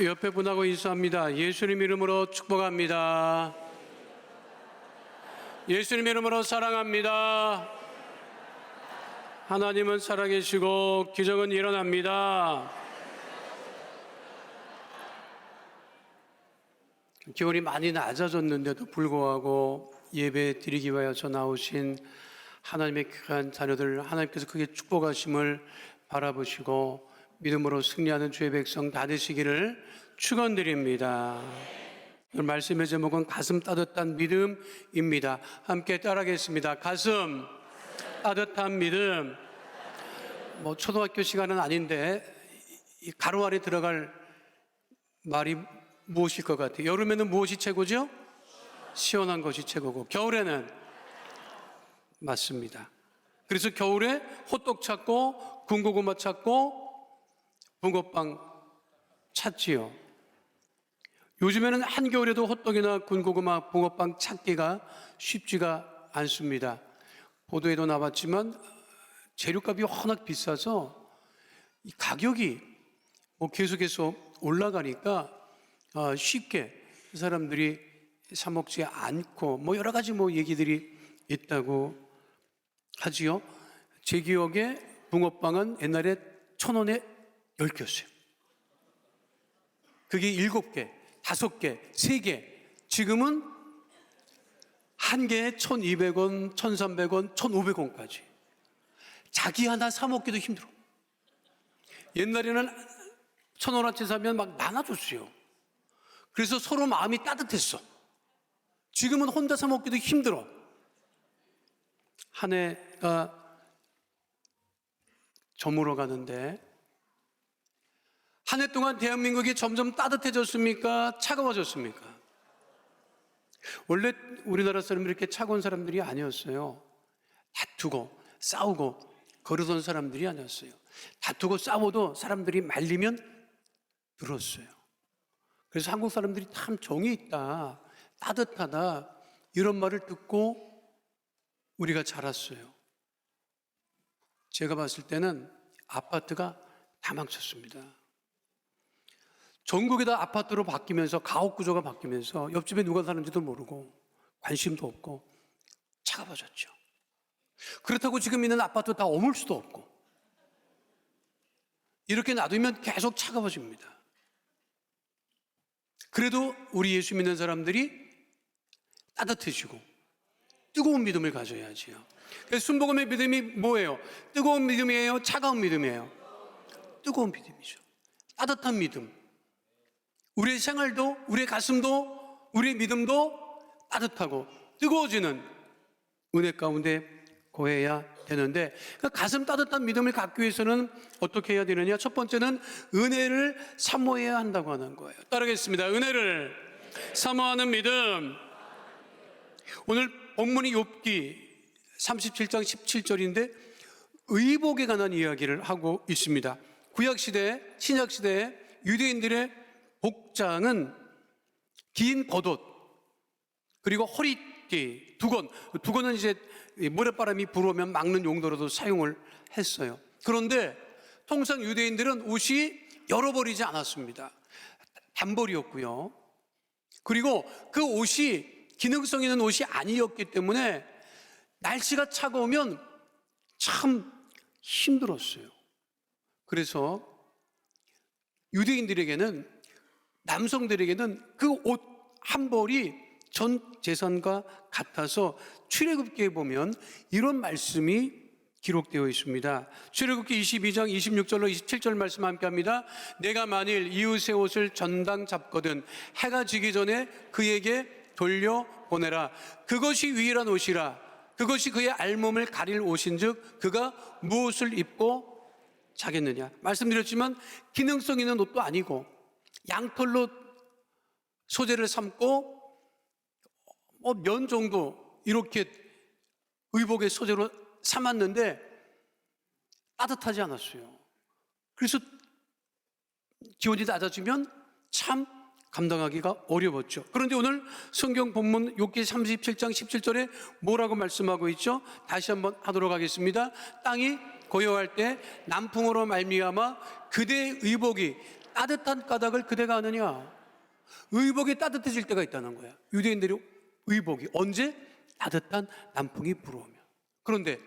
옆에 분하고 인사합니다. 예수님 이름으로 축복합니다. 예수님 이름으로 사랑합니다. 하나님은 살아계시고 기적은 일어납니다. 기온이 많이 낮아졌는데도 불구하고 예배 드리기 위하여서 나오신 하나님의 귀한 자녀들, 하나님께서 크게 축복하심을 바라보시고 믿음으로 승리하는 주의 백성 다 되시기를 축원드립니다. 오늘 말씀의 제목은 가슴 따뜻한 믿음입니다. 함께 따라하겠습니다. 가슴 따뜻한 믿음. 초등학교 시간은 아닌데 이 가로 안에 들어갈 말이 무엇일 것 같아요? 여름에는 무엇이 최고죠? 시원한 것이 최고고, 겨울에는 맞습니다. 그래서 겨울에 호떡 찾고 군고구마 찾고 붕어빵 찾지요. 요즘에는 한겨울에도 호떡이나 군고구마, 붕어빵 찾기가 쉽지가 않습니다. 보도에도 나왔지만 재료값이 워낙 비싸서 이 가격이 계속해서 올라가니까 쉽게 사람들이 사 먹지 않고 여러 가지 얘기들이 있다고 하지요. 제 기억에 붕어빵은 옛날에 1,000원에 10개였어요. 그게 7개, 5개, 3개. 지금은 한 개에 1,200원, 1,300원, 1,500원까지. 자기 하나 사 먹기도 힘들어. 옛날에는 1,000원어치 사면 막 나눠줬어요. 그래서 서로 마음이 따뜻했어. 지금은 혼자 사 먹기도 힘들어. 한 해가 저물어 가는데, 한 해 동안 대한민국이 점점 따뜻해졌습니까? 차가워졌습니까? 원래 우리나라 사람들이 이렇게 차가운 사람들이 아니었어요. 다투고 싸우고 그러던 사람들이 아니었어요. 다투고 싸워도 사람들이 말리면 들었어요. 그래서 한국 사람들이 참 정이 있다, 따뜻하다, 이런 말을 듣고 우리가 자랐어요. 제가 봤을 때는 아파트가 다 망쳤습니다. 전국이 다 아파트로 바뀌면서, 가옥 구조가 바뀌면서 옆집에 누가 사는지도 모르고 관심도 없고 차가워졌죠. 그렇다고 지금 있는 아파트 다 어물 수도 없고, 이렇게 놔두면 계속 차가워집니다. 그래도 우리 예수 믿는 사람들이 따뜻해지고 뜨거운 믿음을 가져야지요. 그래서 순복음의 믿음이 뭐예요? 뜨거운 믿음이에요? 차가운 믿음이에요? 뜨거운 믿음이죠. 따뜻한 믿음. 우리의 생활도, 우리의 가슴도, 우리의 믿음도 따뜻하고 뜨거워지는 은혜 가운데 거해야 되는데, 가슴 따뜻한 믿음을 갖기 위해서는 어떻게 해야 되느냐? 첫 번째는 은혜를 사모해야 한다고 하는 거예요. 따르겠습니다. 은혜를 사모하는 믿음. 오늘 본문이 욥기 37장 17절인데 의복에 관한 이야기를 하고 있습니다. 구약시대, 신약시대의 유대인들의 복장은 긴 겉옷, 그리고 허리띠, 두건은 이제 모래바람이 불어오면 막는 용도로도 사용을 했어요. 그런데 통상 유대인들은 옷이 열어버리지 않았습니다. 단벌이었고요. 그리고 그 옷이 기능성 있는 옷이 아니었기 때문에 날씨가 차가우면 참 힘들었어요. 그래서 유대인들에게는, 남성들에게는 그 옷 한 벌이 전 재산과 같아서 출애굽기에 보면 이런 말씀이 기록되어 있습니다. 출애굽기 22장 26절로 27절 말씀 함께 합니다. 내가 만일 이웃의 옷을 전당 잡거든 해가 지기 전에 그에게 돌려보내라. 그것이 유일한 옷이라. 그것이 그의 알몸을 가릴 옷인즉 그가 무엇을 입고 자겠느냐. 말씀드렸지만 기능성 있는 옷도 아니고 양털로 소재를 삼고 면 정도 이렇게 의복의 소재로 삼았는데 따뜻하지 않았어요. 그래서 기온이 낮아지면 참 감당하기가 어려웠죠. 그런데 오늘 성경 본문 욥기 37장 17절에 뭐라고 말씀하고 있죠? 다시 한번 하도록 하겠습니다. 땅이 고요할 때 남풍으로 말미암아 그대의 의복이 따뜻한 까닭을 그대가 아느냐? 의복이 따뜻해질 때가 있다는 거야. 유대인들이 의복이 언제? 따뜻한 남풍이 불어오면. 그런데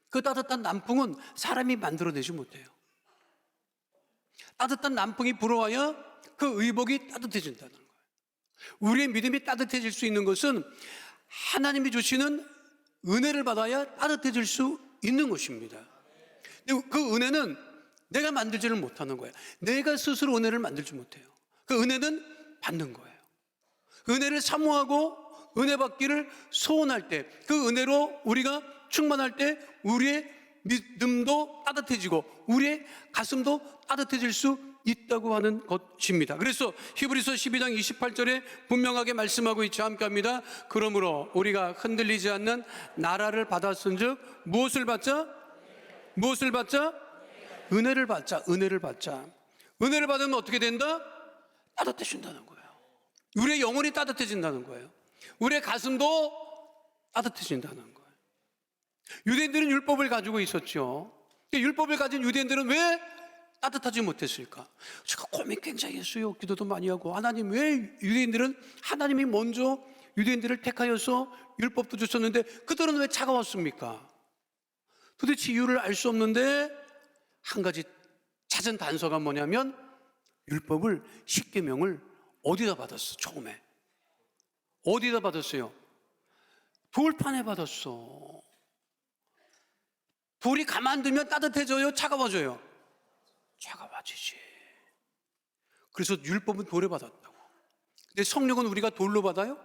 그 따뜻한 남풍은 사람이 만들어내지 못해요. 따뜻한 남풍이 불어와야 그 의복이 따뜻해진다는 거예요. 우리의 믿음이 따뜻해질 수 있는 것은 하나님이 주시는 은혜를 받아야 따뜻해질 수 있는 것입니다. 근데 그 은혜는 내가 만들지를 못하는 거예요. 내가 스스로 은혜를 만들지 못해요. 그 은혜는 받는 거예요. 은혜를 사모하고 은혜 받기를 소원할 때, 그 은혜로 우리가 충만할 때 우리의 믿음도 따뜻해지고 우리의 가슴도 따뜻해질 수 있다고 하는 것입니다. 그래서 히브리서 12장 28절에 분명하게 말씀하고 있죠. 함께 합니다. 그러므로 우리가 흔들리지 않는 나라를 받았은즉 무엇을 받자? 무엇을 받자? 은혜를 받자. 은혜를 받자. 은혜를 받으면 어떻게 된다? 따뜻해진다는 거예요. 우리의 영혼이 따뜻해진다는 거예요. 우리의 가슴도 따뜻해진다는 거예요. 유대인들은 율법을 가지고 있었죠. 율법을 가진 유대인들은 왜 따뜻하지 못했을까? 제가 고민 굉장히 했어요. 기도도 많이 하고, 하나님 왜 유대인들은, 하나님이 먼저 유대인들을 택하여서 율법도 주셨는데 그들은 왜 차가웠습니까? 도대체 이유를 알 수 없는데 한 가지 찾은 단서가 뭐냐면 율법을, 십계명을 어디다 받았어? 처음에 어디다 받았어요? 돌판에 받았어. 돌이 가만 두면 따뜻해져요? 차가워져요? 차가워지지. 그래서 율법은 돌에 받았다고. 근데 성령은 우리가 돌로 받아요?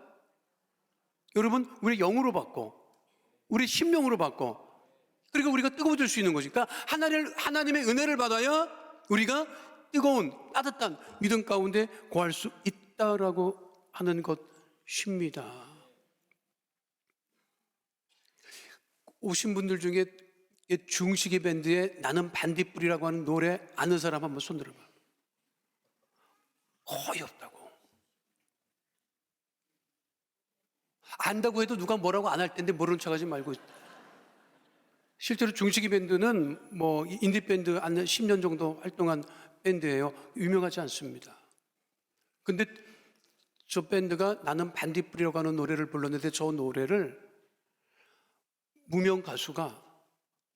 여러분, 우리 영으로 받고 우리 심령으로 받고, 그리고 우리가 뜨거워질 수 있는 것이니까 하나님의 은혜를 받아야 우리가 뜨거운 따뜻한 믿음 가운데 거할 수 있다라고 하는 것입니다. 오신 분들 중에 중식이 밴드의 나는 반딧불이라고 하는 노래 아는 사람 한번 손 들어봐. 거의 없다고. 안다고 해도 누가 뭐라고 안 할 텐데 모르는 척하지 말고. 실제로 중식이 밴드는 뭐 인디 밴드 한 10년 정도 활동한 밴드예요. 유명하지 않습니다. 근데 저 밴드가 나는 반딧불이라고 하는 노래를 불렀는데 저 노래를 무명 가수가,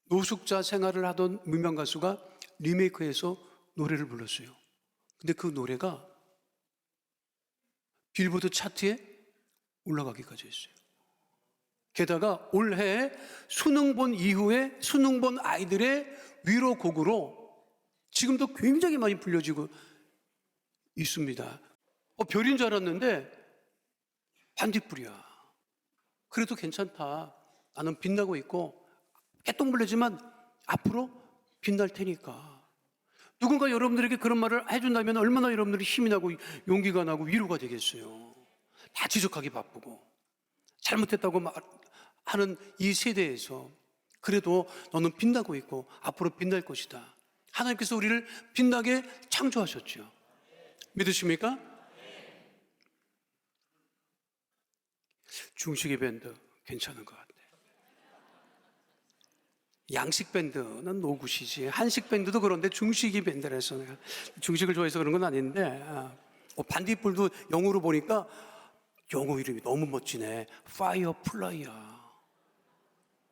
노숙자 생활을 하던 무명 가수가 리메이크해서 노래를 불렀어요. 근데 그 노래가 빌보드 차트에 올라가기까지 했어요. 게다가 올해 수능 본 이후에 수능 본 아이들의 위로곡으로 지금도 굉장히 많이 불려지고 있습니다. 별인 줄 알았는데 반딧불이야. 그래도 괜찮다. 나는 빛나고 있고 깨똥벌레지만 앞으로 빛날 테니까. 누군가 여러분들에게 그런 말을 해준다면 얼마나 여러분들이 힘이 나고 용기가 나고 위로가 되겠어요. 다 지적하기 바쁘고 잘못했다고 하는 이 세대에서 그래도 너는 빛나고 있고 앞으로 빛날 것이다. 하나님께서 우리를 빛나게 창조하셨죠. 믿으십니까? 중식이 밴드 괜찮은 것 같아요. 양식 밴드는 노굿이지. 한식 밴드도 그런데 중식이 밴드라서 내가 중식을 좋아해서 그런 건 아닌데, 반딧불도 영어로 보니까 영어 이름이 너무 멋지네. 파이어플라이야.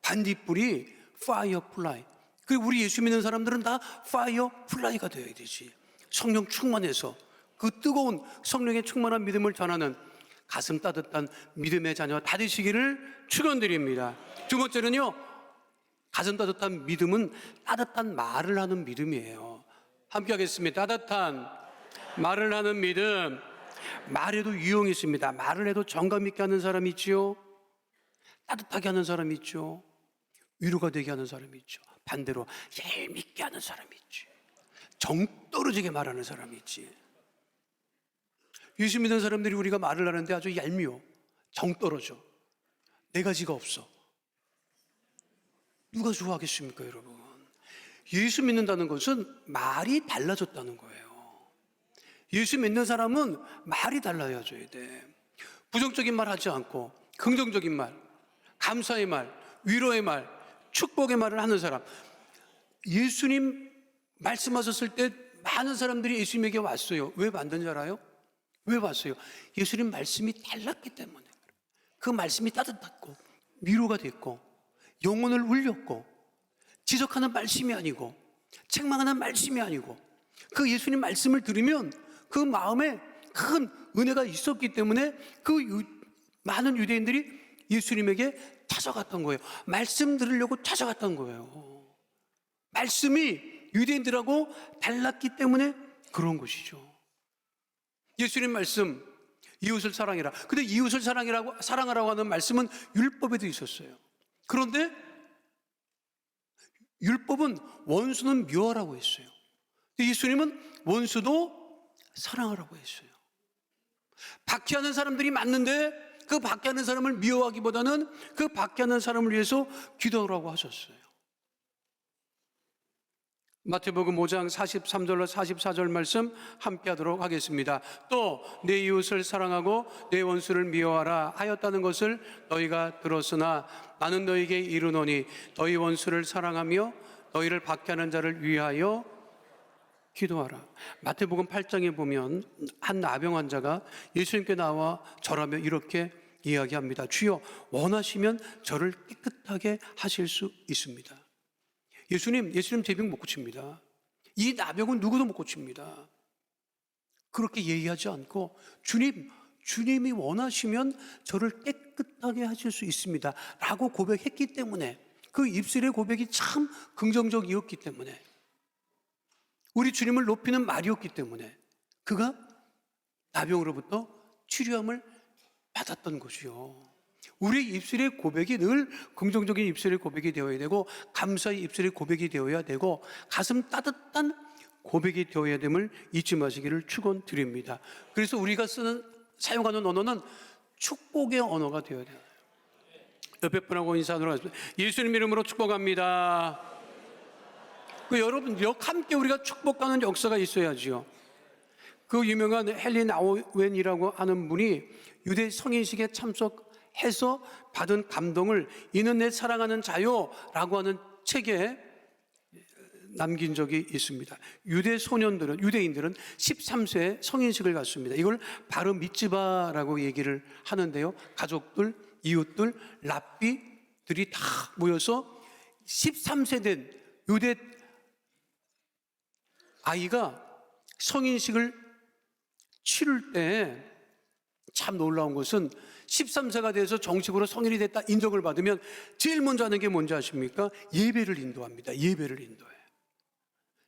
반딧불이 파이어플라이. 그리고 우리 예수 믿는 사람들은 다 파이어플라이가 되어야 되지. 성령 충만해서 그 뜨거운 성령의 충만한 믿음을 전하는 가슴 따뜻한 믿음의 자녀 다 되시기를 축원드립니다. 두 번째는요, 가슴 따뜻한 믿음은 따뜻한 말을 하는 믿음이에요. 함께 하겠습니다. 따뜻한 말을 하는 믿음. 말에도 유형이 있습니다. 말을 해도 정감 있게 하는 사람이 있지요. 따뜻하게 하는 사람이 있죠. 위로가 되게 하는 사람이 있죠. 반대로 얄밉게 하는 사람이 있지. 정 떨어지게 말하는 사람이 있지. 예수 믿는 사람들이 우리가 말을 하는데 아주 얄미워. 정 떨어져. 네 가지가 없어. 누가 좋아하겠습니까, 여러분? 예수 믿는다는 것은 말이 달라졌다는 거예요. 예수 믿는 사람은 말이 달라져야 돼. 부정적인 말 하지 않고 긍정적인 말, 감사의 말, 위로의 말, 축복의 말을 하는 사람. 예수님 말씀하셨을 때 많은 사람들이 예수님에게 왔어요. 왜 왔는지 알아요? 왜 왔어요? 예수님 말씀이 달랐기 때문에. 그 말씀이 따뜻했고 위로가 됐고 영혼을 울렸고 지적하는 말씀이 아니고 책망하는 말씀이 아니고 그 예수님 말씀을 들으면 그 마음에 큰 은혜가 있었기 때문에 많은 유대인들이 예수님에게 찾아갔던 거예요. 말씀 들으려고 찾아갔던 거예요. 말씀이 유대인들하고 달랐기 때문에 그런 것이죠. 예수님 말씀, 이웃을 사랑해라. 근데 이웃을 사랑하라고 하는 말씀은 율법에도 있었어요. 그런데 율법은 원수는 미워하라고 했어요. 예수님은 원수도 사랑하라고 했어요. 박해하는 사람들이 많는데 그 박해하는 사람을 미워하기보다는 그 박해하는 사람을 위해서 기도하라고 하셨어요. 마태복음 5장 43절로 44절 말씀 함께 하도록 하겠습니다. 또 내 이웃을 사랑하고 내 원수를 미워하라 하였다는 것을 너희가 들었으나 나는 너희에게 이르노니 너희 원수를 사랑하며 너희를 박해하는 자를 위하여 기도하라. 마태복음 8장에 보면 한 나병 환자가 예수님께 나와 절하며 이렇게 이야기합니다. 주여 원하시면 저를 깨끗하게 하실 수 있습니다. 예수님 제병 못 고칩니다. 이 나병은 누구도 못 고칩니다. 그렇게 얘기하지 않고 주님이 원하시면 저를 깨끗하게 하실 수 있습니다 라고 고백했기 때문에 그 입술의 고백이 참 긍정적이었기 때문에 우리 주님을 높이는 말이었기 때문에 그가 나병으로부터 치료함을 받았던 것이요. 우리 입술의 고백이 늘 긍정적인 입술의 고백이 되어야 되고 감사의 입술의 고백이 되어야 되고 가슴 따뜻한 고백이 되어야 됨을 잊지 마시기를 축원드립니다. 그래서 우리가 사용하는 언어는 축복의 언어가 되어야 돼요. 옆에 분하고 인사하도록 하겠습니다. 예수님 이름으로 축복합니다. 여러분 함께 우리가 축복하는 역사가 있어야지요. 그 유명한 헨리 나우웬이라고 하는 분이 유대 성인식에 참석해서 받은 감동을 이는 내 사랑하는 자요 라고 하는 책에 남긴 적이 있습니다. 유대인들은 13세에 성인식을 갖습니다. 이걸 바르 미츠바라고 얘기를 하는데요. 가족들, 이웃들, 랍비들이 다 모여서 13세 된 유대 아이가 성인식을 치를 때 참 놀라운 것은 13세가 돼서 정식으로 성인이 됐다 인정을 받으면 제일 먼저 하는 게 뭔지 아십니까? 예배를 인도합니다. 예배를 인도해.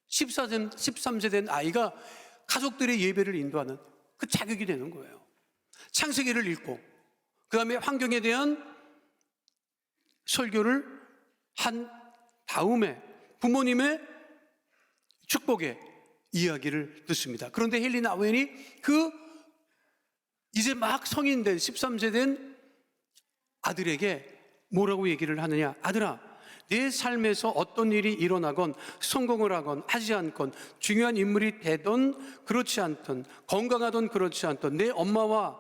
13세 된 아이가 가족들의 예배를 인도하는 그 자격이 되는 거예요. 창세기를 읽고 그 다음에 환경에 대한 설교를 한 다음에 부모님의 축복의 이야기를 듣습니다. 그런데 헨리 나우웬이 이제 막 성인 된 13세 된 아들에게 뭐라고 얘기를 하느냐? 아들아, 내 삶에서 어떤 일이 일어나건 성공을 하건 하지 않건 중요한 인물이 되던 그렇지 않던 건강하던 그렇지 않던 내 엄마와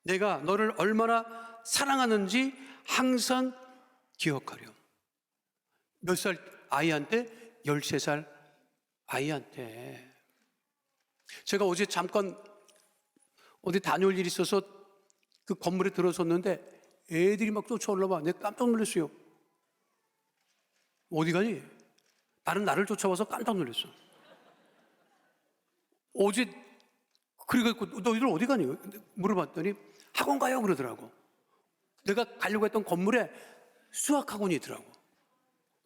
내가 너를 얼마나 사랑하는지 항상 기억하렴. 몇 살 아이한테? 13살 아이한테. 제가 어제 잠깐 어디 다녀올 일이 있어서 그 건물에 들어섰는데 애들이 막 쫓아 올라와. 내가 깜짝 놀랐어요. 어디 가니? 나를 쫓아와서 깜짝 놀랐어. 어제 그리고 너희들 어디 가니? 물어봤더니 학원 가요 그러더라고. 내가 가려고 했던 건물에 수학학원이 있더라고.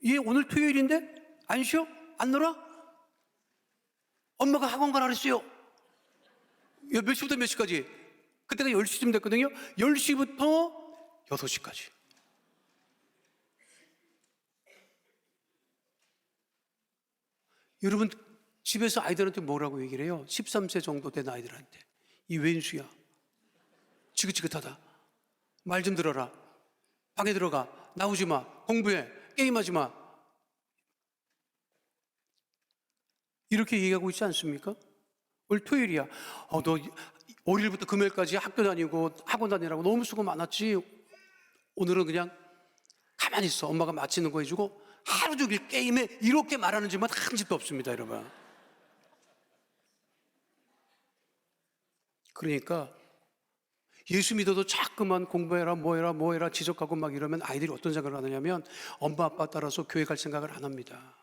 얘 오늘 토요일인데 안 쉬어? 안 놀아? 엄마가 학원 가라 그랬어요. 몇 시부터 몇 시까지? 그때가 10시쯤 됐거든요. 10시부터 6시까지. 여러분 집에서 아이들한테 뭐라고 얘기를 해요? 13세 정도 된 아이들한테. 이 왼수야. 지긋지긋하다. 말 좀 들어라. 방에 들어가. 나오지 마. 공부해. 게임하지 마. 이렇게 얘기하고 있지 않습니까? 오늘 토요일이야. 너 월요일부터 금요일까지 학교 다니고 학원 다니라고 너무 수고 많았지. 오늘은 그냥 가만히 있어. 엄마가 마치는 거 해주고 하루 종일 게임에 이렇게 말하는 집만 한 집도 없습니다, 여러분. 그러니까 예수 믿어도 자꾸만 공부해라 뭐해라 지적하고 막 이러면 아이들이 어떤 생각을 하느냐면 엄마 아빠 따라서 교회 갈 생각을 안 합니다.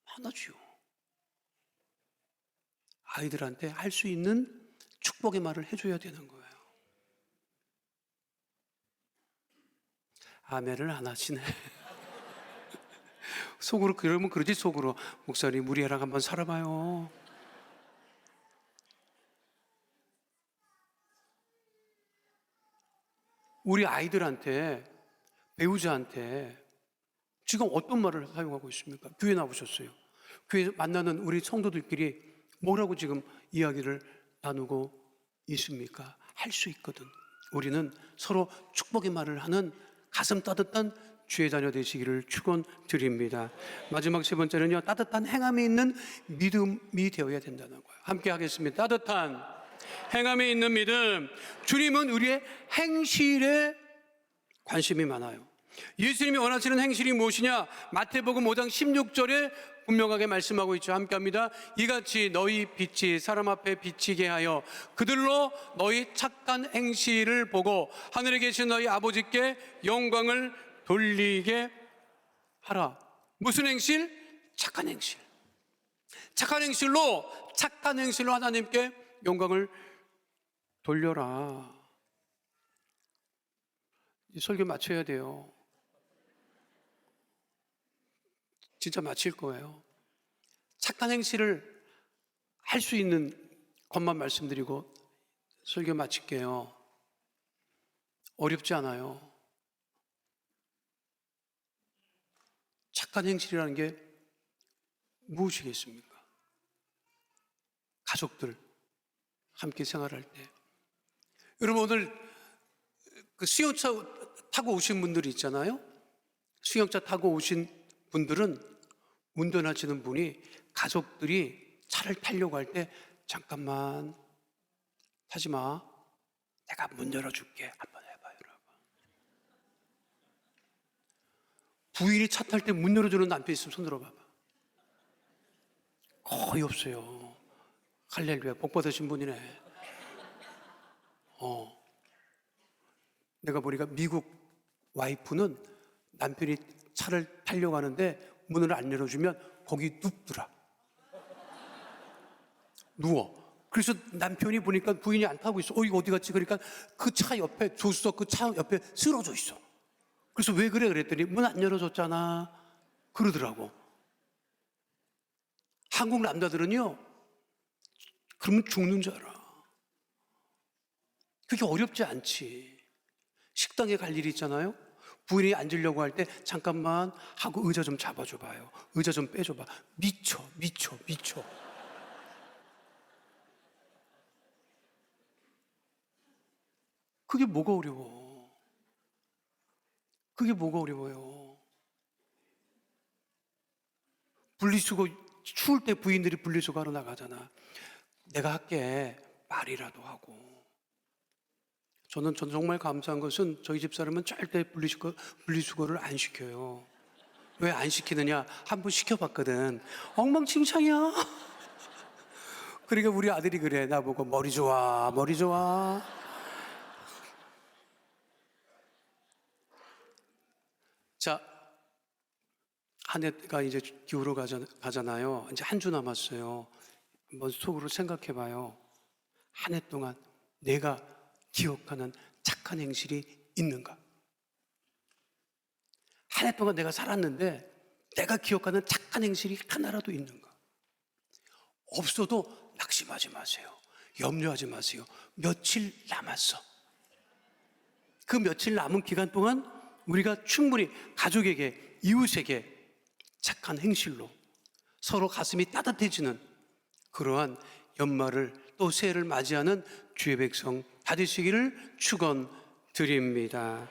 안 하죠. 아이들한테 할 수 있는 축복의 말을 해줘야 되는 거예요. 아멘을 안 하시네. 속으로 그러면 그러지, 속으로 목사님 우리 애랑 한번 살아봐요. 우리 아이들한테, 배우자한테 지금 어떤 말을 사용하고 있습니까? 교회 나오셨어요. 교회 만나는 우리 성도들끼리 뭐라고 지금 이야기를 나누고 있습니까? 할 수 있거든. 우리는 서로 축복의 말을 하는 가슴 따뜻한 주의 자녀 되시기를 축원드립니다. 마지막 세 번째는요, 따뜻한 행함이 있는 믿음이 되어야 된다는 거예요. 함께 하겠습니다. 따뜻한 행함이 있는 믿음. 주님은 우리의 행실에 관심이 많아요. 예수님이 원하시는 행실이 무엇이냐? 마태복음 5장 16절에 분명하게 말씀하고 있죠. 함께 합니다. 이같이 너희 빛이 사람 앞에 비치게 하여 그들로 너희 착한 행실을 보고 하늘에 계신 너희 아버지께 영광을 돌리게 하라. 무슨 행실? 착한 행실. 착한 행실로 하나님께 영광을 돌려라. 이 설교 마쳐야 돼요. 진짜 마칠 거예요. 착한 행실을 할 수 있는 것만 말씀드리고 설교 마칠게요. 어렵지 않아요. 착한 행실이라는 게 무엇이겠습니까? 가족들 함께 생활할 때. 여러분 오늘 그 수영차 타고 오신 분들이 있잖아요. 수영차 타고 오신 분들은 운전하시는 분이 가족들이 차를 타려고 할 때 잠깐만 타지 마. 내가 문 열어줄게. 한번 해봐요, 여러분. 부인이 차 탈 때 문 열어주는 남편 있으면 손 들어봐봐. 거의 없어요. 할렐루야, 복 받으신 분이네. 내가 보니까 미국 와이프는 남편이 차를 타려고 하는데 문을 안 열어주면 거기 눕더라. 누워. 그래서 남편이 보니까 부인이 안 타고 있어. 이거 어디 갔지? 그러니까 그 차 옆에, 조수석 그 차 옆에 쓰러져 있어. 그래서 왜 그래? 그랬더니 문 안 열어줬잖아. 그러더라고. 한국 남자들은요, 그러면 죽는 줄 알아. 그게 어렵지 않지. 식당에 갈 일이 있잖아요. 부인이 앉으려고 할 때 잠깐만 하고 의자 좀 잡아줘봐요. 의자 좀 빼줘봐. 미쳐. 그게 뭐가 어려워? 그게 뭐가 어려워요? 분리수거, 추울 때 부인들이 분리수거 하러 나가잖아. 내가 할게. 말이라도 하고. 저는 정말 감사한 것은 저희 집 사람은 절대 분리수거를 안 시켜요. 왜 안 시키느냐? 한 번 시켜봤거든. 엉망진창이야. 그러니까 우리 아들이 그래. 나보고 머리 좋아. 자, 한 해가 이제 기울어 가잖아요. 이제 한 주 남았어요. 한번 속으로 생각해봐요. 한 해 동안 내가 기억하는 착한 행실이 있는가? 한 해 동안 내가 살았는데 내가 기억하는 착한 행실이 하나라도 있는가? 없어도 낙심하지 마세요. 염려하지 마세요. 며칠 남았어. 그 며칠 남은 기간 동안 우리가 충분히 가족에게, 이웃에게 착한 행실로 서로 가슴이 따뜻해지는 그러한 연말을 또 새해를 맞이하는 주의 백성 다 되시기를 축원드립니다.